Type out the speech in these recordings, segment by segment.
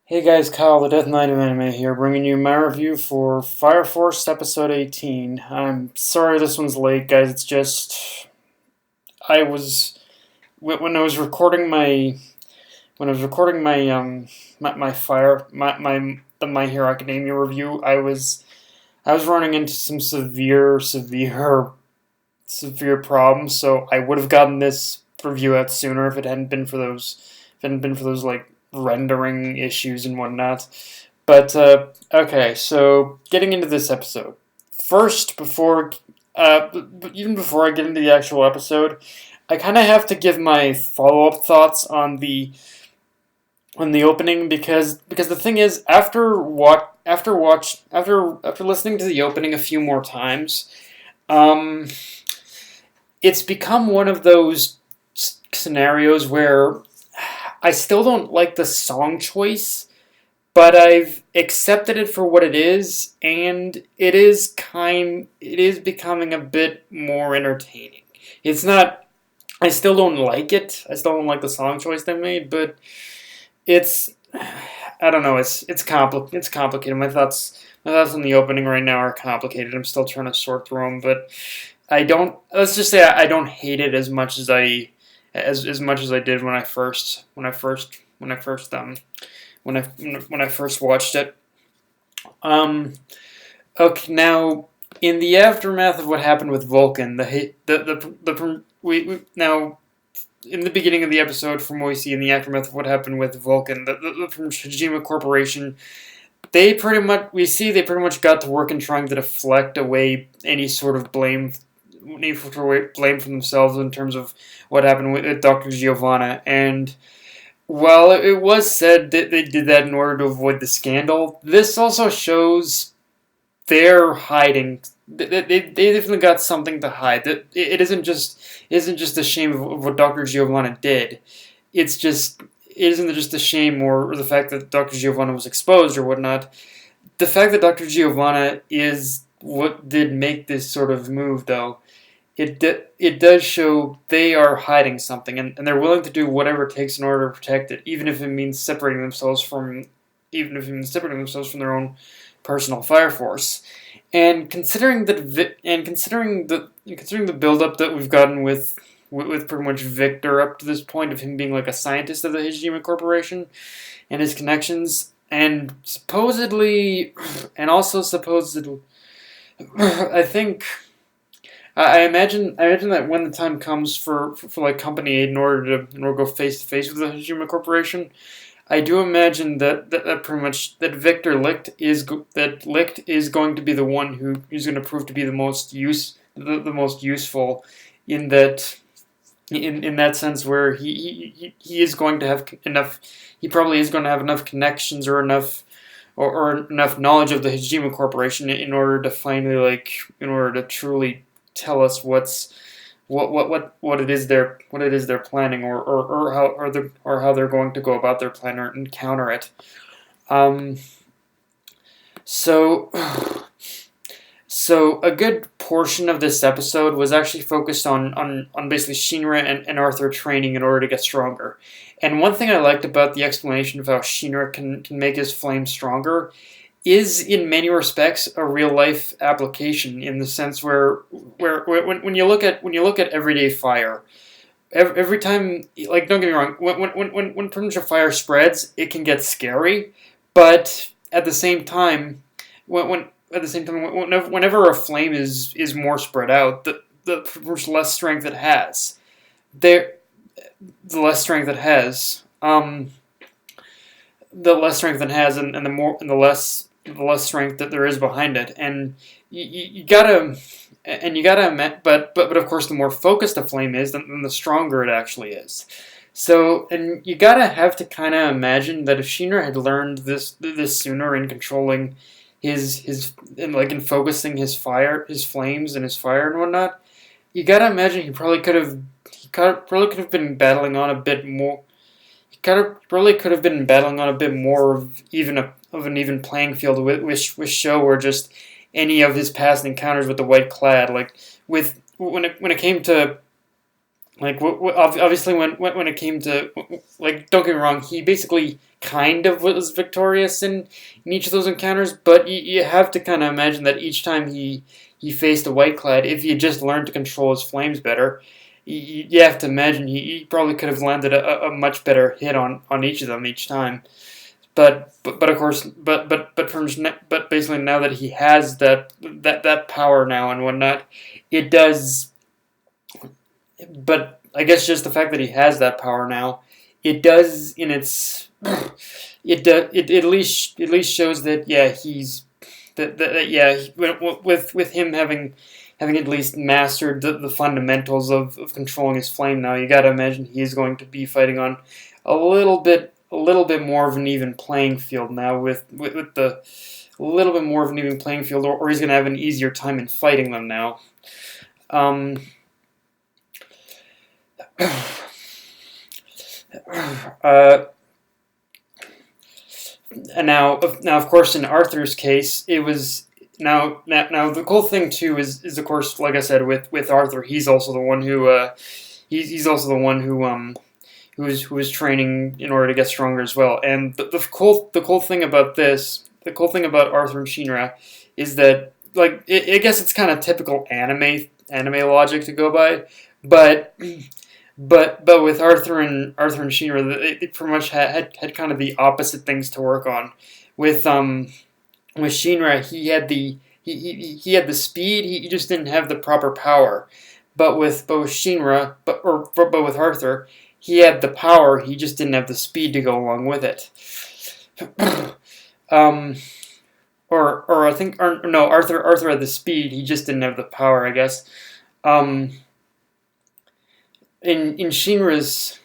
Hey guys, Kyle, the Death Knight of Anime here, bringing you my review for Fire Force Episode 18. I'm sorry this one's late, guys. It's just I was when I was recording my fire my the My Hero Academia review. I was running into some severe problems, so I would have gotten this review out sooner if it hadn't been for those like rendering issues and whatnot. But okay, so getting into this episode first, even before I get into the actual episode, I kind of have to give my follow up thoughts on the opening because the thing is, after listening to the opening a few more times, um, it's become one of those scenarios where I still don't like the song choice, but I've accepted it for what it is, and it is becoming a bit more entertaining. It's not. I still don't like it. I still don't like the song choice they made, but it's. I don't know. It's complicated. My thoughts on the opening right now are complicated. I'm still trying to sort through them, but I don't. Let's just say I don't hate it as much as I did when I first watched it. Um, okay, now in the aftermath of what happened with Vulcan, the we now in the beginning of the episode, from what we see in the aftermath of what happened with Vulcan, from Shijima Corporation, they pretty much got to work in trying to deflect away any sort of blame from themselves in terms of what happened with Dr. Giovanna. And while it was said that they did that in order to avoid the scandal, this also shows they're hiding. They definitely got something to hide. That it isn't just a shame of what Dr. Giovanna did. It isn't just a shame or the fact that Dr. Giovanna was exposed or whatnot. The fact that Dr. Giovanna is what did make this sort of move, though, it does show they are hiding something, and they're willing to do whatever it takes in order to protect it, even if it means separating themselves from their own personal fire force. And considering the build up that we've gotten with pretty much Victor up to this point of him being like a scientist of the Hijima Corporation and his connections, and supposedly, I think. I imagine that when the time comes for like Company 8 in order to go face to face with the Hijima Corporation, I do imagine that pretty much that Licht is going to be the one who's going to prove to be the most useful in that sense, where he is going to have enough. He probably is going to have enough connections or enough knowledge of the Hijima Corporation in order to truly tell us what it is they're planning, or how they're going to go about their plan or encounter it. Um, so so a good portion of this episode was actually focused on basically Shinra and Arthur training in order to get stronger. And one thing I liked about the explanation of how Shinra can make his flame stronger is in many respects a real life application, in the sense where when you look at everyday fire, every time, like, don't get me wrong, when pretty much a fire spreads, it can get scary, but at the same time, whenever a flame is more spread out, the much less strength it has. There, the less strength it has. The less strength it has, and the less strength that there is behind it, and you gotta admit, but of course, the more focused a flame is, then the stronger it actually is. So, and you gotta have to kind of imagine that if Shinra had learned this sooner in controlling in focusing his flames and his fire and whatnot, you gotta imagine probably could have been battling on a bit more. Probably could have been battling on a bit more of an even playing field with Show, or just any of his past encounters with the White Clad. Like, when it came to Like obviously when it came to, like, don't get me wrong, he basically kind of was victorious in each of those encounters, but you have to kind of imagine that each time he faced a white clad, if he had just learned to control his flames better, you have to imagine he probably could have landed a much better hit on each of them each time. But of course, but basically now that he has that power now and whatnot, it does. But I guess just the fact that he has that power now, it does in its it at least shows that, yeah, he's that yeah, with him having at least mastered the fundamentals of controlling his flame now, you got to imagine he is going to be fighting on a little bit more of an even playing field now, with the a little bit more of an even playing field, or he's going to have an easier time in fighting them now. Um, uh, and now, of course, in Arthur's case, it was now the cool thing too is of course, like I said, with Arthur, he's also the one who he's also the one who was training in order to get stronger as well. And the cool thing about this, the cool thing about Arthur and Shinra, is that, like, I guess it's kind of typical anime logic to go by, but but with Arthur and Shinra, they pretty much had kind of the opposite things to work on. With Shinra, he had the speed, he just didn't have the proper power. But with Shinra, but with Arthur, he had the power, he just didn't have the speed to go along with it. um, or I think, or no, Arthur had the speed, he just didn't have the power, I guess. Um, in Shinra's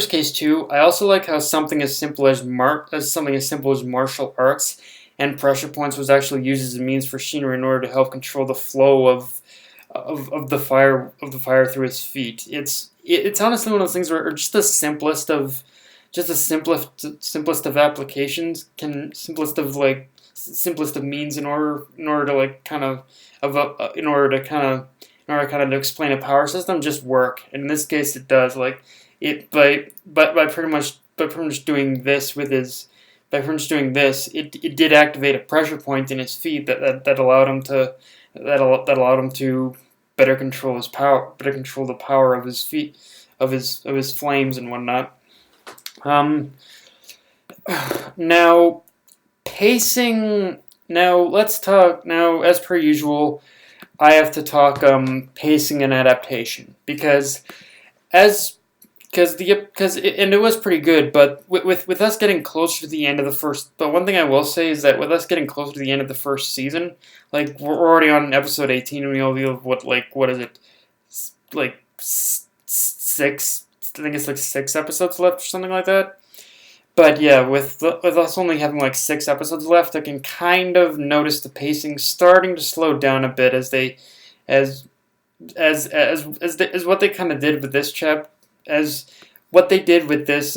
case too, I also like how something as simple as martial arts and pressure points was actually used as a means for Shinra in order to help control the flow of the fire through his feet. It's honestly one of those things where just the simplest of applications can simplest of means in order to, like, kind of to explain a power system just work. And in this case, it does. Like, it by pretty much doing this with his by pretty much doing this, it did activate a pressure point in his feet that allowed him to better control the power of his feet, of his flames and whatnot. Um, now pacing. Now let's talk. Now, as per usual, I have to talk pacing and adaptation, as and it was pretty good, but with us getting closer to the end of the first. But one thing I will say is that with us getting closer to the end of the first season, like, we're already on episode 18, and we only have what is it, like, six? I think it's like 6 episodes left or something like that. But yeah, with us only having like 6 episodes left, I can kind of notice the pacing starting to slow down a bit as as what they kind of did with this chap as what they did with this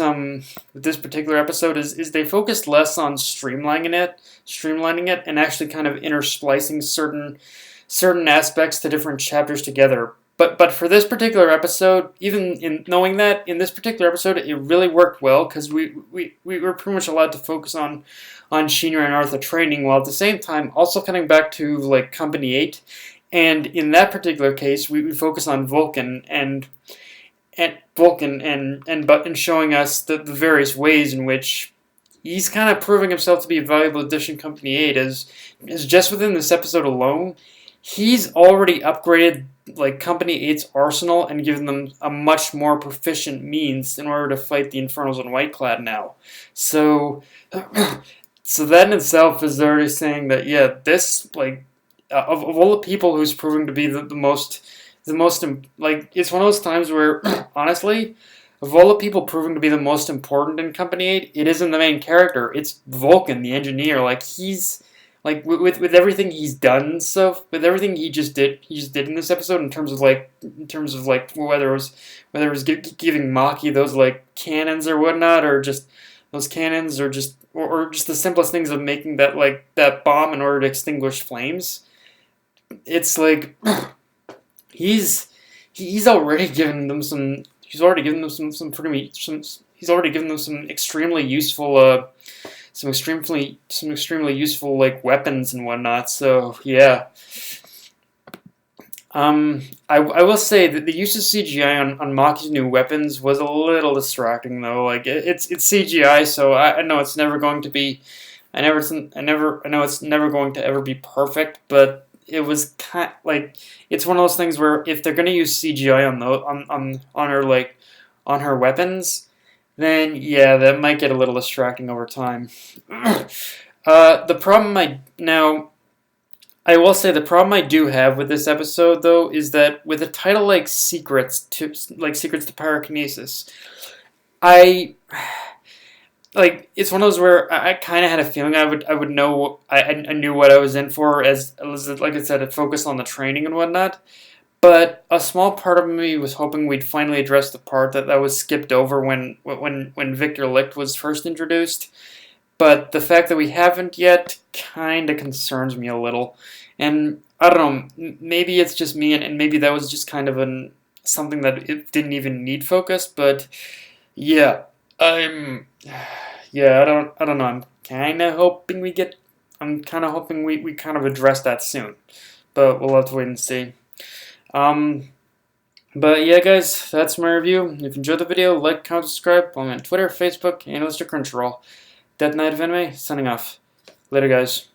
particular episode is they focused less on streamlining it, and actually kind of intersplicing certain aspects to different chapters together. But for this particular episode, even in knowing that in this particular episode, it really worked well, because we were pretty much allowed to focus on Shinra and Arthur training, while at the same time also coming back to, like, Company 8. And in that particular case, we focus on Vulcan and showing us the various ways in which he's kind of proving himself to be a valuable addition to Company 8, as just within this episode alone, he's already upgraded, like, Company 8's arsenal and given them a much more proficient means in order to fight the Infernals and Whiteclad now. So, so that in itself is already saying that, yeah, this, like, of all the people who's proving to be the most, like, it's one of those times where, honestly, of all the people proving to be the most important in Company 8, it isn't the main character. It's Vulcan, the engineer. Like, he's, like, with everything he's done, so with everything he just did in this episode, in terms of whether it was giving Maki those, like, cannons or whatnot, or just those cannons, or just the simplest things of making that bomb in order to extinguish flames. It's like he's he's already given them some. He's already given them some pretty some. He's already given them some extremely useful some extremely useful like weapons and whatnot. So yeah. I will say that the use of CGI on Maki's new weapons was a little distracting though. Like it's CGI, so I know it's never going to be. I know it's never going to ever be perfect, but it was kind like it's one of those things where if they're gonna use CGI on her on her weapons, then yeah, that might get a little distracting over time. The problem I will say the problem I do have with this episode though is that with a title like Secrets to Pyrokinesis, I like it's one of those where I kind of had a feeling I would know I knew what I was in for as like I said, it focused on the training and whatnot. But a small part of me was hoping we'd finally address the part that was skipped over when Victor Licht was first introduced. But the fact that we haven't yet kind of concerns me a little. And I don't know, maybe it's just me, and maybe that was just kind of something that it didn't even need focus. But yeah, I'm yeah, I don't know. I'm kind of hoping we kind of address that soon. But we'll have to wait and see. Um, but yeah, guys, that's my review. If you enjoyed the video, like, comment, subscribe. Follow me on Twitter, Facebook, and Mr. Crunchyroll. Death Knight of Anime, signing off. Later, guys.